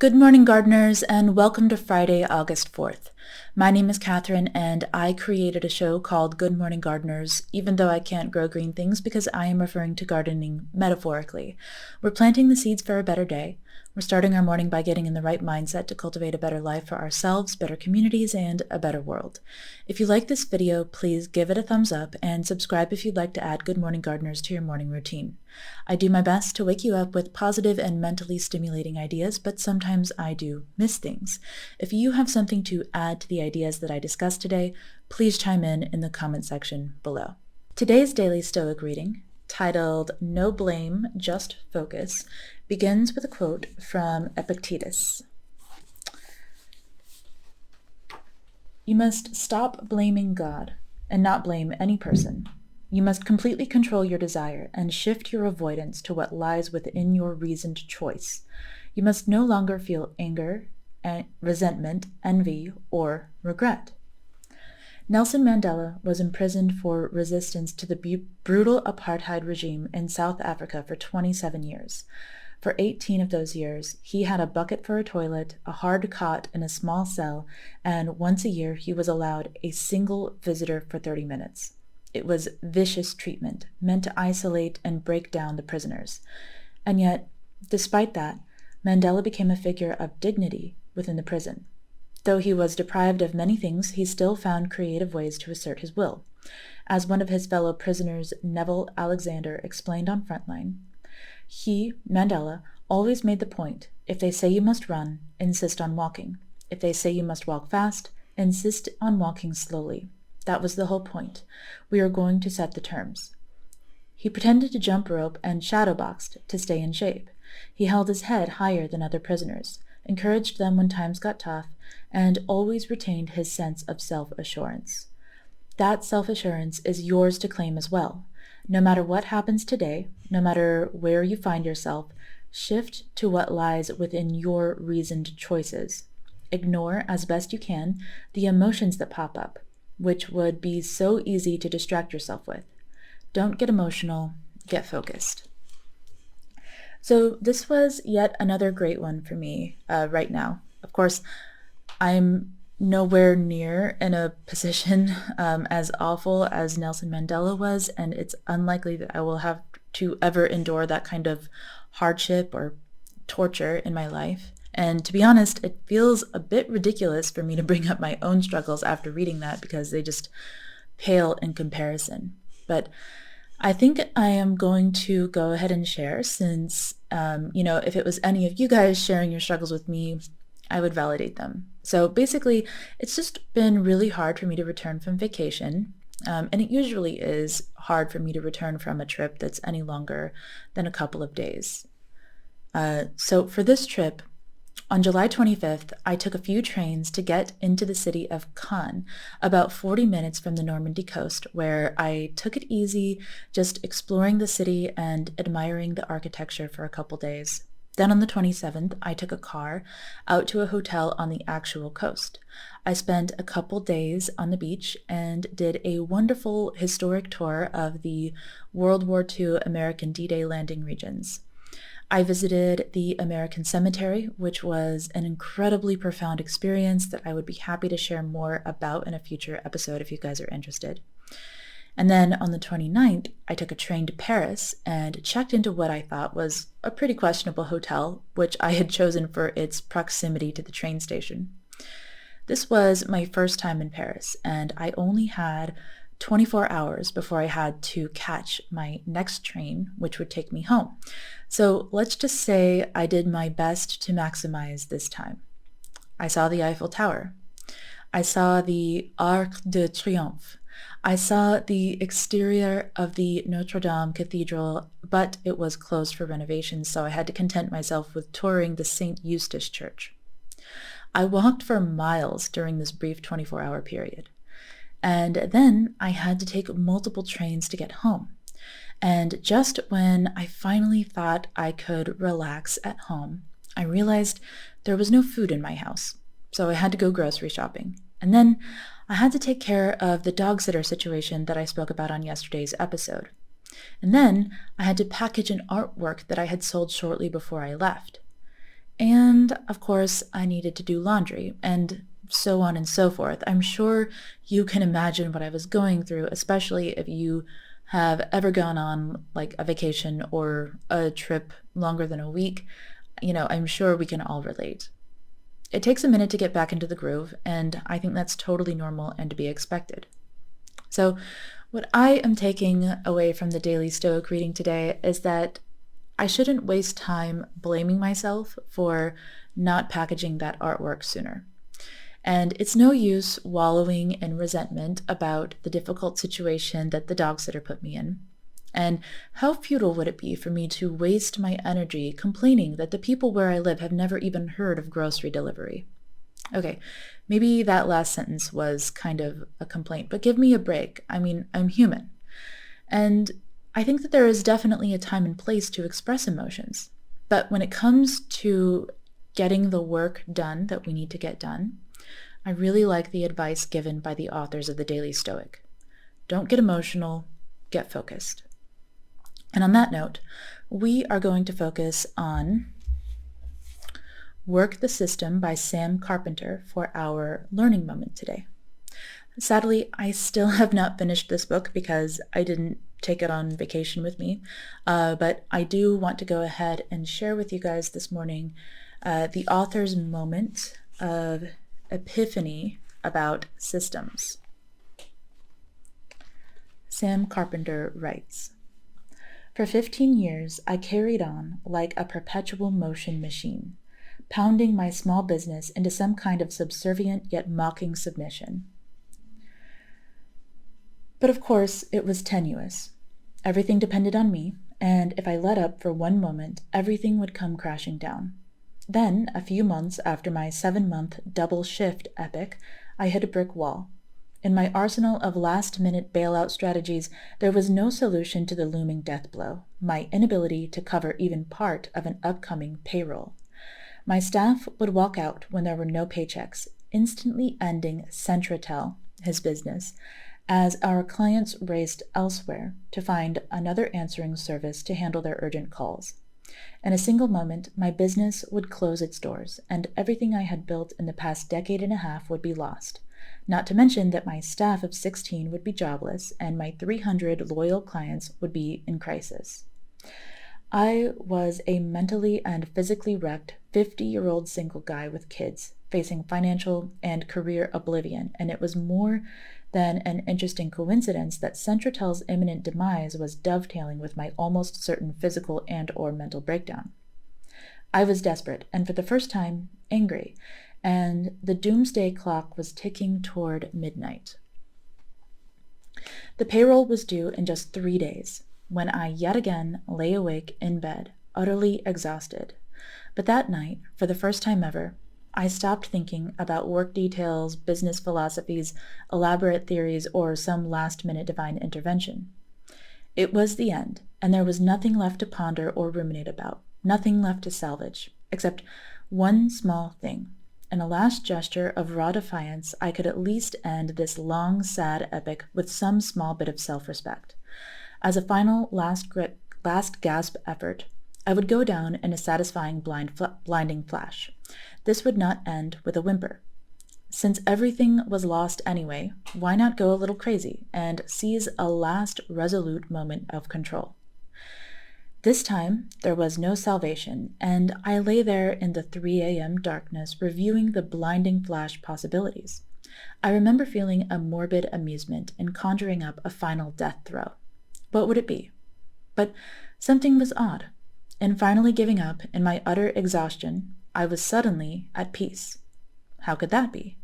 Good morning, gardeners, and welcome to Friday, August 4th. My name is Catherine, and I created a show called Good Morning Gardeners, even though I can't grow green things because I am referring to gardening metaphorically. We're planting the seeds for a better day. We're starting our morning by getting in the right mindset to cultivate a better life for ourselves, better communities, and a better world. If you like this video, please give it a thumbs up and subscribe if you'd like to add Good Morning Gardeners to your morning routine. I do my best to wake you up with positive and mentally stimulating ideas, but sometimes I do miss things. If you have something to add to the ideas that I discussed today, please chime in the comment section below. Today's daily Stoic reading, titled No Blame, Just Focus, begins with a quote from Epictetus. You must stop blaming God and not blame any person. You must completely control your desire and shift your avoidance to what lies within your reasoned choice. You must no longer feel anger, resentment, envy, or regret. Nelson Mandela was imprisoned for resistance to the brutal apartheid regime in South Africa for 27 years. For 18 of those years, he had a bucket for a toilet, a hard cot in a small cell, and once a year he was allowed a single visitor for 30 minutes. It was vicious treatment, meant to isolate and break down the prisoners. And yet, despite that, Mandela became a figure of dignity within the prison. Though he was deprived of many things, he still found creative ways to assert his will. As one of his fellow prisoners, Neville Alexander, explained on Frontline, he, Mandela, always made the point, if they say you must run, insist on walking. If they say you must walk fast, insist on walking slowly. That was the whole point. We are going to set the terms. He pretended to jump rope and shadowboxed to stay in shape. He held his head higher than other prisoners, encouraged them when times got tough, and always retained his sense of self-assurance. That self-assurance is yours to claim as well. No matter what happens today, no matter where you find yourself, shift to what lies within your reasoned choices. Ignore, as best you can, the emotions that pop up, which would be so easy to distract yourself with. Don't get emotional, get focused. So this was yet another great one for me right now. Of course, I'm nowhere near in a position as awful as Nelson Mandela was, and it's unlikely that I will have to ever endure that kind of hardship or torture in my life. And to be honest, it feels a bit ridiculous for me to bring up my own struggles after reading that because they just pale in comparison. But I think I am going to go ahead and share since, if it was any of you guys sharing your struggles with me, I would validate them. So basically, it's just been really hard for me to return from vacation. And it usually is hard for me to return from a trip that's any longer than a couple of days. So for this trip, on July 25th, I took a few trains to get into the city of Caen, about 40 minutes from the Normandy coast, where I took it easy, just exploring the city and admiring the architecture for a couple days. Then on the 27th, I took a car out to a hotel on the actual coast. I spent a couple days on the beach and did a wonderful historic tour of the World War II American D-Day landing regions. I visited the American Cemetery, which was an incredibly profound experience that I would be happy to share more about in a future episode if you guys are interested. And then on the 29th, I took a train to Paris and checked into what I thought was a pretty questionable hotel, which I had chosen for its proximity to the train station. This was my first time in Paris, and I only had 24 hours before I had to catch my next train, which would take me home. So let's just say I did my best to maximize this time. I saw the Eiffel Tower. I saw the Arc de Triomphe. I saw the exterior of the Notre Dame Cathedral, but it was closed for renovations, so I had to content myself with touring the St. Eustace Church. I walked for miles during this brief 24-hour period. And then I had to take multiple trains to get home. And just when I finally thought I could relax at home, I realized there was no food in my house, so I had to go grocery shopping. And then I had to take care of the dog sitter situation that I spoke about on yesterday's episode. And then I had to package an artwork that I had sold shortly before I left. And of course, I needed to do laundry and so on and so forth. I'm sure you can imagine what I was going through, especially if you have ever gone on like a vacation or a trip longer than a week. I'm sure we can all relate. It takes a minute to get back into the groove, and I think that's totally normal and to be expected. So, what I am taking away from the daily Stoic reading today is that I shouldn't waste time blaming myself for not packaging that artwork sooner. And it's no use wallowing in resentment about the difficult situation that the dog sitter put me in. And how futile would it be for me to waste my energy complaining that the people where I live have never even heard of grocery delivery? Okay, maybe that last sentence was kind of a complaint, but give me a break. I mean, I'm human. And I think that there is definitely a time and place to express emotions. But when it comes to getting the work done that we need to get done, I really like the advice given by the authors of the Daily Stoic. Don't get emotional, get focused. And on that note, we are going to focus on Work the System by Sam Carpenter for our learning moment today. Sadly, I still have not finished this book because I didn't take it on vacation with me, but I do want to go ahead and share with you guys this morning the author's moment of epiphany about systems. Sam Carpenter writes, "For 15 years, I carried on like a perpetual motion machine, pounding my small business into some kind of subservient yet mocking submission. But of course, it was tenuous. Everything depended on me, and if I let up for one moment, everything would come crashing down. Then, a few months after my 7-month double shift epic, I hit a brick wall. In my arsenal of last-minute bailout strategies, there was no solution to the looming death blow, my inability to cover even part of an upcoming payroll. My staff would walk out when there were no paychecks, instantly ending Centratel, his business, as our clients raced elsewhere to find another answering service to handle their urgent calls. In a single moment, my business would close its doors, and everything I had built in the past decade and a half would be lost. Not to mention that my staff of 16 would be jobless, and my 300 loyal clients would be in crisis. I was a mentally and physically wrecked 50-year-old single guy with kids, facing financial and career oblivion, and it was more than an interesting coincidence that Centratel's imminent demise was dovetailing with my almost certain physical and/or mental breakdown. I was desperate, and for the first time, angry, and the doomsday clock was ticking toward midnight. The payroll was due in just 3 days, when I yet again lay awake in bed, utterly exhausted. But that night, for the first time ever, I stopped thinking about work details, business philosophies, elaborate theories, or some last-minute divine intervention. It was the end, and there was nothing left to ponder or ruminate about, nothing left to salvage, except one small thing. In a last gesture of raw defiance, I could at least end this long, sad epic with some small bit of self-respect. As a final last gasp effort, I would go down in a satisfying blinding flash. This would not end with a whimper. Since everything was lost anyway, why not go a little crazy and seize a last resolute moment of control? This time, there was no salvation, and I lay there in the 3 a.m. darkness reviewing the blinding flash possibilities. I remember feeling a morbid amusement in conjuring up a final death throw. What would it be? But something was odd. In finally giving up, in my utter exhaustion, I was suddenly at peace. How could that be?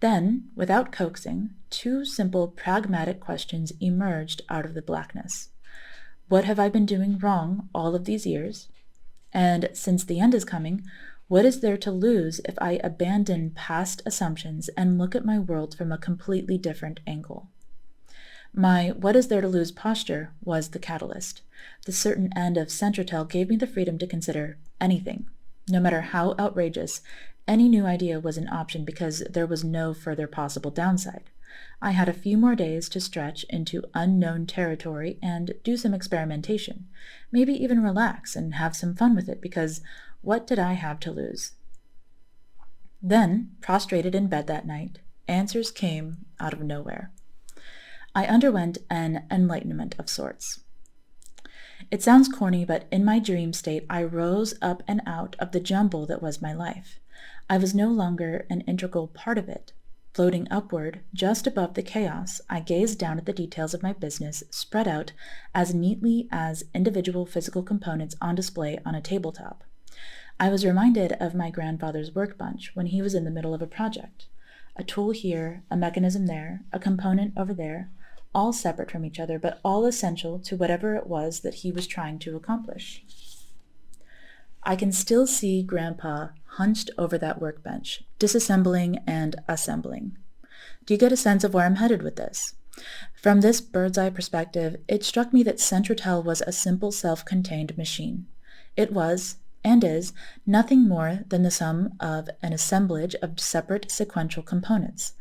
Then, without coaxing, 2 simple, pragmatic questions emerged out of the blackness. What have I been doing wrong all of these years? And since the end is coming, what is there to lose if I abandon past assumptions and look at my world from a completely different angle? My what is there to lose posture was the catalyst. The certain end of Centratel gave me the freedom to consider anything. No matter how outrageous, any new idea was an option because there was no further possible downside. I had a few more days to stretch into unknown territory and do some experimentation, maybe even relax and have some fun with it, because What did I have to lose? Then, prostrated in bed that night, answers came out of nowhere. I underwent an enlightenment of sorts. It sounds corny, but in my dream state, I rose up and out of the jumble that was my life. I was no longer an integral part of it. Floating upward, just above the chaos, I gazed down at the details of my business, spread out as neatly as individual physical components on display on a tabletop. I was reminded of my grandfather's workbench when he was in the middle of a project. A tool here, a mechanism there, a component over there, all separate from each other, but all essential to whatever it was that he was trying to accomplish. I can still see Grandpa hunched over that workbench, disassembling and assembling. Do you get a sense of where I'm headed with this? From this bird's-eye perspective, it struck me that Centratel was a simple self-contained machine. It was, and is, nothing more than the sum of an assemblage of separate sequential components,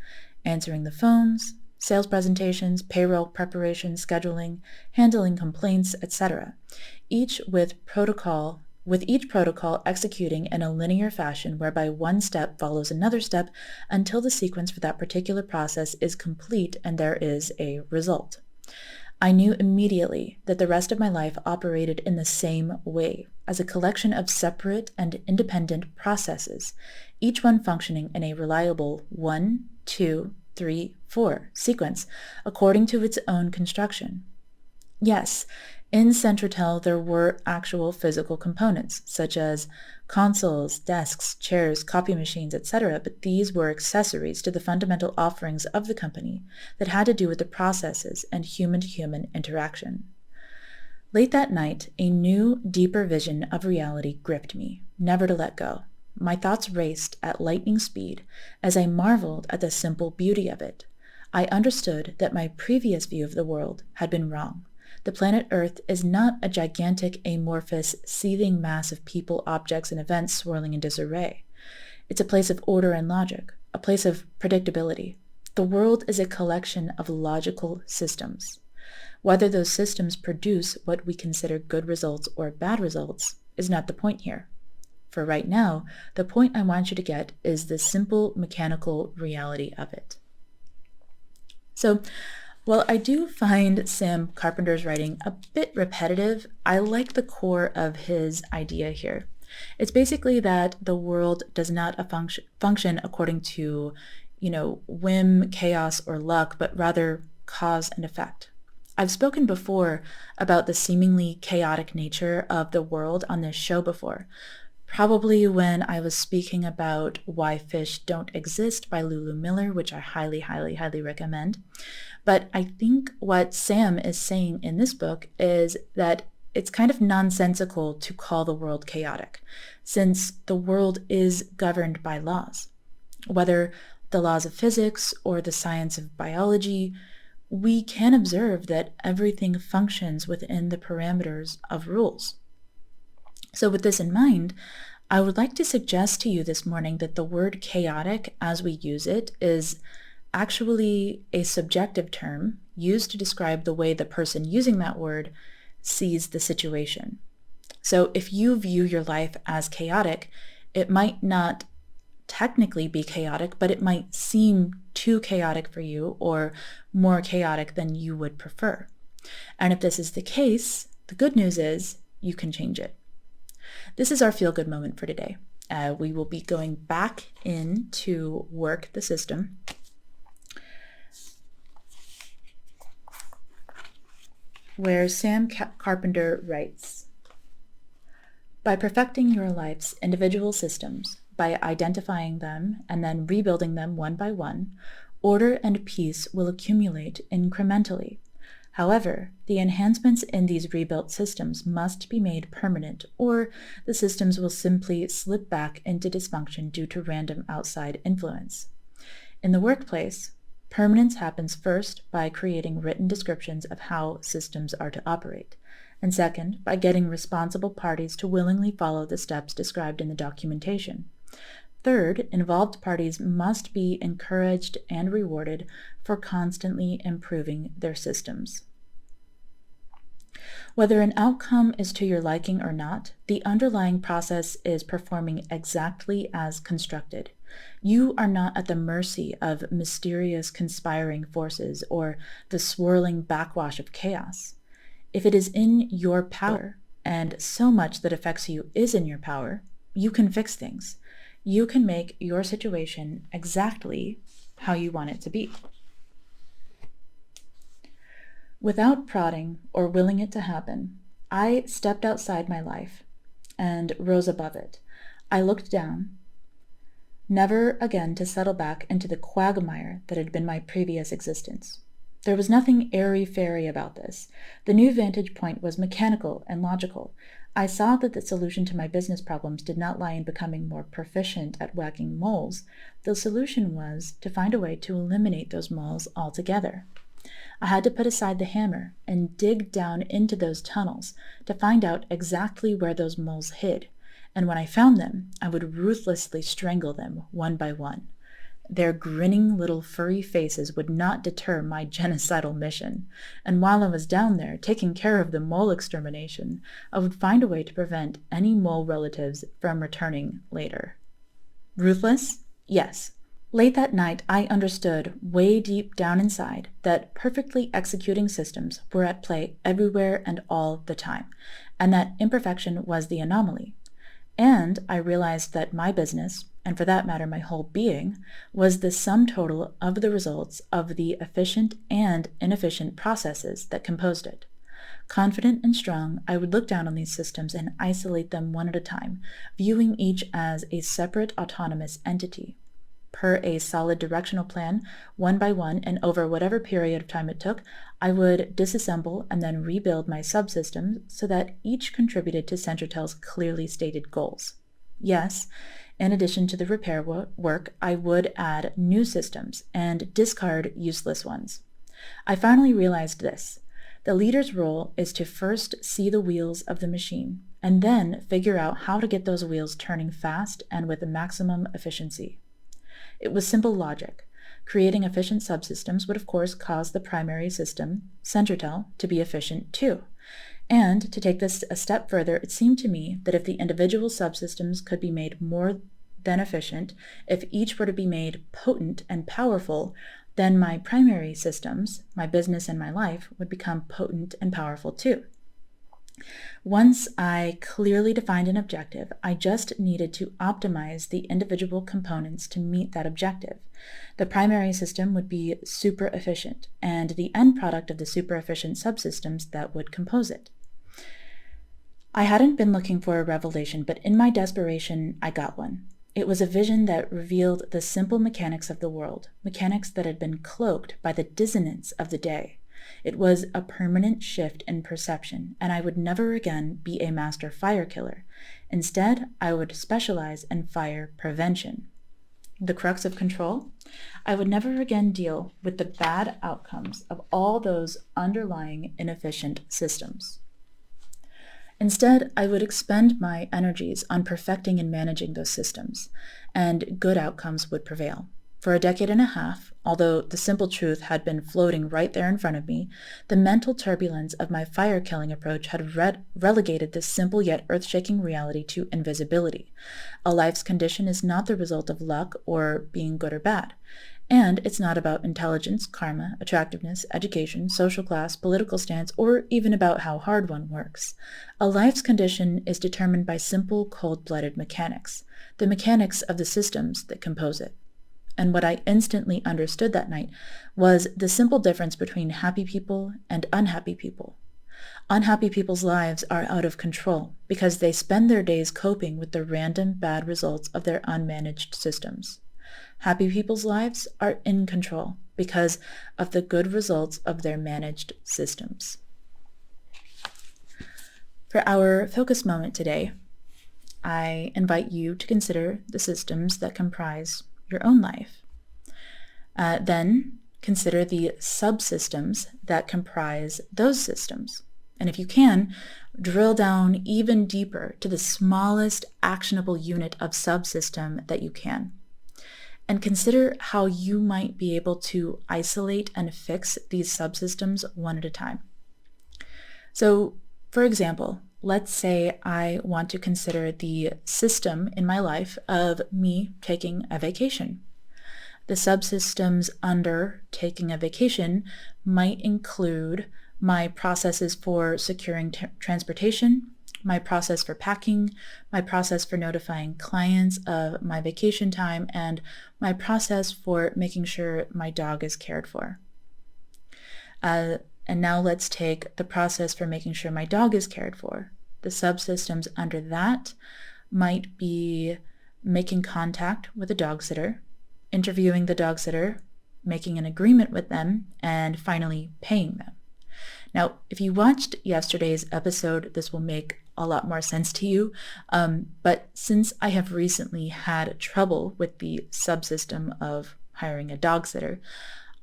answering the phones, sales presentations, payroll preparation, scheduling, handling complaints, etc., each with each protocol executing in a linear fashion whereby one step follows another step until the sequence for that particular process is complete and there is a result. I knew immediately that the rest of my life operated in the same way, as a collection of separate and independent processes, each one functioning in a reliable 1, 2, 3, 4 sequence according to its own construction. Yes, in Centratel there were actual physical components, such as consoles, desks, chairs, copy machines, etc., but these were accessories to the fundamental offerings of the company that had to do with the processes and human-to-human interaction. Late that night, a new, deeper vision of reality gripped me, never to let go. My thoughts raced at lightning speed as I marveled at the simple beauty of it. I understood that my previous view of the world had been wrong. The planet Earth is not a gigantic, amorphous, seething mass of people, objects, and events swirling in disarray. It's a place of order and logic, a place of predictability. The world is a collection of logical systems. Whether those systems produce what we consider good results or bad results is not the point here. For right now, the point I want you to get is the simple mechanical reality of it. So, while I do find Sam Carpenter's writing a bit repetitive, I like the core of his idea here. It's basically that the world does not function according to, whim, chaos, or luck, but rather cause and effect. I've spoken before about the seemingly chaotic nature of the world on this show before, probably when I was speaking about Why Fish Don't Exist by Lulu Miller, which I highly, highly, highly recommend. But I think what Sam is saying in this book is that it's kind of nonsensical to call the world chaotic, since the world is governed by laws. Whether the laws of physics or the science of biology, we can observe that everything functions within the parameters of rules. So with this in mind, I would like to suggest to you this morning that the word chaotic, as we use it, is actually a subjective term used to describe the way the person using that word sees the situation. So if you view your life as chaotic, it might not technically be chaotic, but it might seem too chaotic for you or more chaotic than you would prefer. And if this is the case, the good news is you can change it. This is our feel-good moment for today. We will be going back in to work the system. Where Sam Carpenter writes, by perfecting your life's individual systems, by identifying them and then rebuilding them one by one, order and peace will accumulate incrementally. However, the enhancements in these rebuilt systems must be made permanent, or the systems will simply slip back into dysfunction due to random outside influence. In the workplace, permanence happens first by creating written descriptions of how systems are to operate, and second, by getting responsible parties to willingly follow the steps described in the documentation. Third, involved parties must be encouraged and rewarded for constantly improving their systems. Whether an outcome is to your liking or not, the underlying process is performing exactly as constructed. You are not at the mercy of mysterious conspiring forces or the swirling backwash of chaos. If it is in your power, and so much that affects you is in your power, you can fix things. You can make your situation exactly how you want it to be. Without prodding or willing it to happen, I stepped outside my life and rose above it. I looked down, never again to settle back into the quagmire that had been my previous existence. There was nothing airy-fairy about this. The new vantage point was mechanical and logical. I saw that the solution to my business problems did not lie in becoming more proficient at whacking moles. The solution was to find a way to eliminate those moles altogether. I had to put aside the hammer and dig down into those tunnels to find out exactly where those moles hid, and when I found them, I would ruthlessly strangle them one by one. Their grinning little furry faces would not deter my genocidal mission, and while I was down there taking care of the mole extermination, I would find a way to prevent any mole relatives from returning later. Ruthless? Yes. Late that night, I understood, way deep down inside, that perfectly executing systems were at play everywhere and all the time, and that imperfection was the anomaly. And I realized that my business, and for that matter my whole being, was the sum total of the results of the efficient and inefficient processes that composed it. Confident and strong, I would look down on these systems and isolate them one at a time, viewing each as a separate autonomous entity. Per a solid directional plan, one by one and over whatever period of time it took, I would disassemble and then rebuild my subsystems so that each contributed to Centratel's clearly stated goals. Yes, in addition to the repair work, I would add new systems and discard useless ones. I finally realized this. The leader's role is to first see the wheels of the machine and then figure out how to get those wheels turning fast and with maximum efficiency. It was simple logic. Creating efficient subsystems would of course cause the primary system, Centratel, to be efficient too. And to take this a step further, it seemed to me that if the individual subsystems could be made more than efficient, if each were to be made potent and powerful, then my primary systems, my business and my life, would become potent and powerful too. Once I clearly defined an objective, I just needed to optimize the individual components to meet that objective. The primary system would be super efficient, and the end product of the super efficient subsystems that would compose it. I hadn't been looking for a revelation, but in my desperation, I got one. It was a vision that revealed the simple mechanics of the world, mechanics that had been cloaked by the dissonance of the day. It was a permanent shift in perception, and I would never again be a master fire killer. Instead, I would specialize in fire prevention. The crux of control? I would never again deal with the bad outcomes of all those underlying inefficient systems. Instead, I would expend my energies on perfecting and managing those systems, and good outcomes would prevail. For a decade and a half, although the simple truth had been floating right there in front of me, the mental turbulence of my fire-killing approach had relegated this simple yet earth-shaking reality to invisibility. A life's condition is not the result of luck or being good or bad. And it's not about intelligence, karma, attractiveness, education, social class, political stance, or even about how hard one works. A life's condition is determined by simple, cold-blooded mechanics, the mechanics of the systems that compose it. And what I instantly understood that night was the simple difference between happy people and unhappy people. Unhappy people's lives are out of control because they spend their days coping with the random bad results of their unmanaged systems. Happy people's lives are in control because of the good results of their managed systems. For our focus moment today, I invite you to consider the systems that comprise your own life. Then consider the subsystems that comprise those systems. And if you can, drill down even deeper to the smallest actionable unit of subsystem that you can. And consider how you might be able to isolate and fix these subsystems one at a time. So, for example, let's say I want to consider the system in my life of me taking a vacation. The subsystems under taking a vacation might include my processes for securing transportation, my process for packing, my process for notifying clients of my vacation time, and my process for making sure my dog is cared for. And now let's take the process for making sure my dog is cared for. The subsystems under that might be making contact with a dog sitter, interviewing the dog sitter, making an agreement with them, and finally paying them. Now, if you watched yesterday's episode, this will make a lot more sense to you. But since I have recently had trouble with the subsystem of hiring a dog sitter,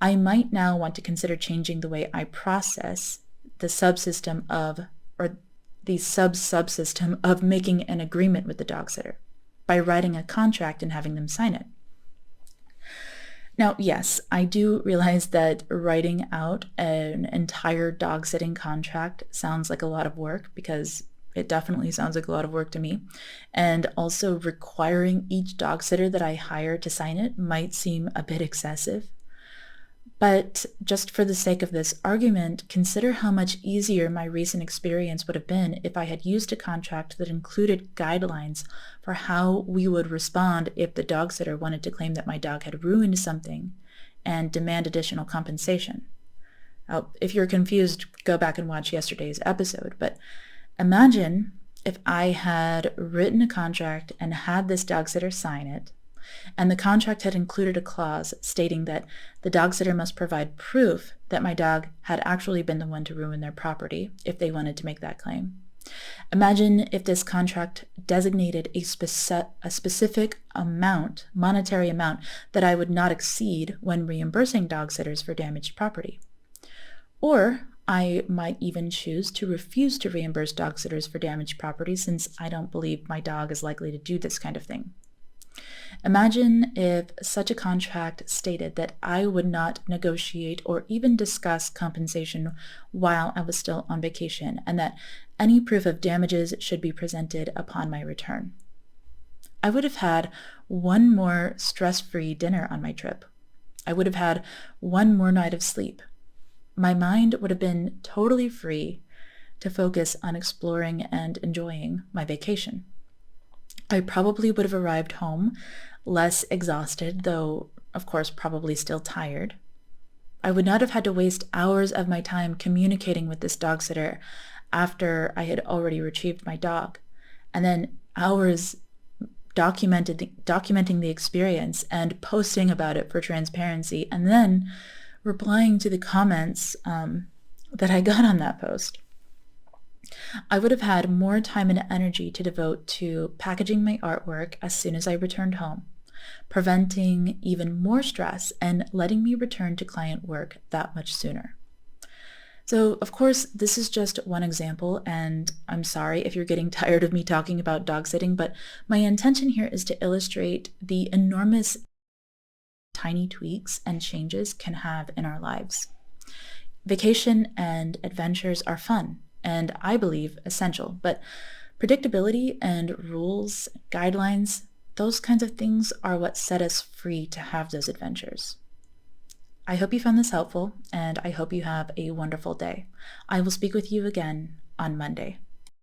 I might now want to consider changing the way I process the subsystem of, or the subsystem of making an agreement with the dog sitter by writing a contract and having them sign it. Now, yes, I do realize that writing out an entire dog sitting contract sounds like a lot of work, because it definitely sounds like a lot of work to me. And also requiring each dog sitter that I hire to sign it might seem a bit excessive. But just for the sake of this argument, consider how much easier my recent experience would have been if I had used a contract that included guidelines for how we would respond if the dog sitter wanted to claim that my dog had ruined something and demand additional compensation. Now, if you're confused, go back and watch yesterday's episode. But imagine if I had written a contract and had this dog sitter sign it, and the contract had included a clause stating that the dog sitter must provide proof that my dog had actually been the one to ruin their property if they wanted to make that claim. Imagine if this contract designated a specific amount, monetary amount, that I would not exceed when reimbursing dog sitters for damaged property. Or I might even choose to refuse to reimburse dog sitters for damaged property, since I don't believe my dog is likely to do this kind of thing. Imagine if such a contract stated that I would not negotiate or even discuss compensation while I was still on vacation, and that any proof of damages should be presented upon my return. I would have had one more stress-free dinner on my trip. I would have had one more night of sleep. My mind would have been totally free to focus on exploring and enjoying my vacation. I probably would have arrived home less exhausted, though of course probably still tired. I would not have had to waste hours of my time communicating with this dog sitter after I had already retrieved my dog, and then hours documenting the experience and posting about it for transparency, and then replying to the comments that I got on that post. I would have had more time and energy to devote to packaging my artwork as soon as I returned home, preventing even more stress and letting me return to client work that much sooner. So, of course, this is just one example, and I'm sorry if you're getting tired of me talking about dog sitting, but my intention here is to illustrate the enormous tiny tweaks and changes can have in our lives. Vacation and adventures are fun, and I believe essential, but predictability and rules, guidelines, those kinds of things are what set us free to have those adventures. I hope you found this helpful, and I hope you have a wonderful day. I will speak with you again on Monday.